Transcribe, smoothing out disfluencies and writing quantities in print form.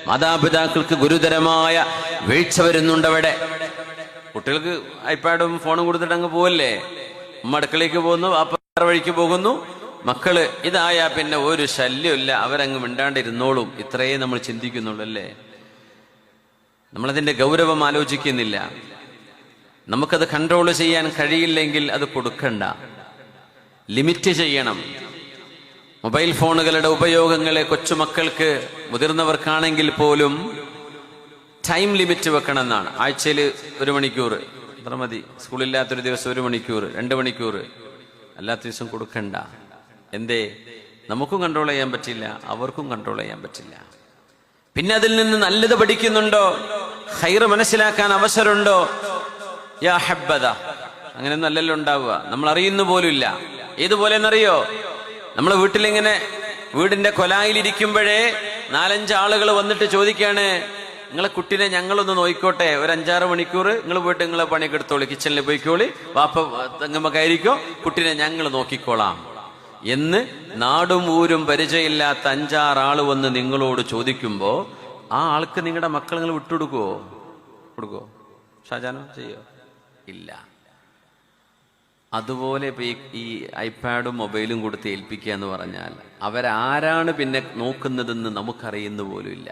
മാതാപിതാക്കൾക്ക് ഗുരുതരമായ വീഴ്ച വരുന്നുണ്ട് അവിടെ. കുട്ടികൾക്ക് ഐപാഡും ഫോണും കൊടുത്തിട്ട് അങ്ങ് പോവല്ലേ, അടുക്കളയ്ക്ക് പോകുന്നു, വാപ്പ വഴിക്ക് പോകുന്നു. മക്കള് ഇതായാ പിന്നെ ഒരു ശല്യമില്ല, അവരങ്ങ് മിണ്ടാണ്ടിരുന്നോളും. ഇത്രയേ നമ്മൾ ചിന്തിക്കുന്നുള്ളൂ അല്ലേ? നമ്മളതിന്റെ ഗൗരവം ആലോചിക്കുന്നില്ല. നമുക്കത് കൺട്രോൾ ചെയ്യാൻ കഴിയില്ലെങ്കിൽ അത് കൊടുക്കണ്ട, ലിമിറ്റ് ചെയ്യണം. മൊബൈൽ ഫോണുകളുടെ ഉപയോഗങ്ങളെ കൊച്ചുമക്കൾക്ക്, മുതിർന്നവർക്കാണെങ്കിൽ പോലും ടൈം ലിമിറ്റ് വെക്കണം എന്നാണ്. ആഴ്ചയിൽ 1 മണിക്കൂർ അത്ര മതി. സ്കൂളില്ലാത്തൊരു ദിവസം 1 മണിക്കൂർ, 2 മണിക്കൂർ, അല്ലാത്ത ദിവസം കൊടുക്കണ്ട. എന്തേ? നമുക്കും കൺട്രോൾ ചെയ്യാൻ പറ്റില്ല, അവർക്കും കൺട്രോൾ ചെയ്യാൻ പറ്റില്ല. പിന്നെ അതിൽ നിന്ന് നല്ലത് പഠിക്കുന്നുണ്ടോ, ഖൈറ് മനസ്സിലാക്കാൻ അവസരമുണ്ടോ? യാ ഹബ്ബദ, അങ്ങനെയൊന്നും അല്ലല്ലോ ഉണ്ടാവുക. നമ്മൾ അറിയുന്ന പോലും ഇല്ല. ഏതുപോലെ എന്നറിയോ? നമ്മളെ വീട്ടിലിങ്ങനെ വീടിന്റെ കൊലായിലിരിക്കുമ്പോഴേ 4-5 ആളുകൾ വന്നിട്ട് ചോദിക്കാണ്, നിങ്ങളെ കുട്ടീനെ ഞങ്ങളൊന്ന് നോയിക്കോട്ടെ, ഒരു 5-6 മണിക്കൂർ നിങ്ങൾ പോയിട്ട് നിങ്ങളെ പണിയൊക്കെ എടുത്തോളി, കിച്ചണിൽ പോയിക്കോളി, വാപ്പ തെങ്ങുമ്മക്കായിരിക്കോ, കുട്ടീനെ ഞങ്ങൾ നോക്കിക്കോളാം എന്ന് നാടും ഊരും പരിചയമില്ലാത്ത 5-6 ആള് വന്ന് നിങ്ങളോട് ചോദിക്കുമ്പോ ആ ആൾക്ക് നിങ്ങളുടെ മക്കൾ നിങ്ങൾ വിട്ടുകൊടുക്കുവോ? കൊടുക്കുവോ? ഷാജാനോ ചെയ്യോ? ഇല്ല. അതുപോലെ ഇപ്പൊ ഈ ഐപാഡും മൊബൈലും കൊടുത്ത് ഏൽപ്പിക്കുക എന്ന് പറഞ്ഞാൽ അവരാരാണ് പിന്നെ നോക്കുന്നതെന്ന് നമുക്കറിയുന്ന പോലും ഇല്ല.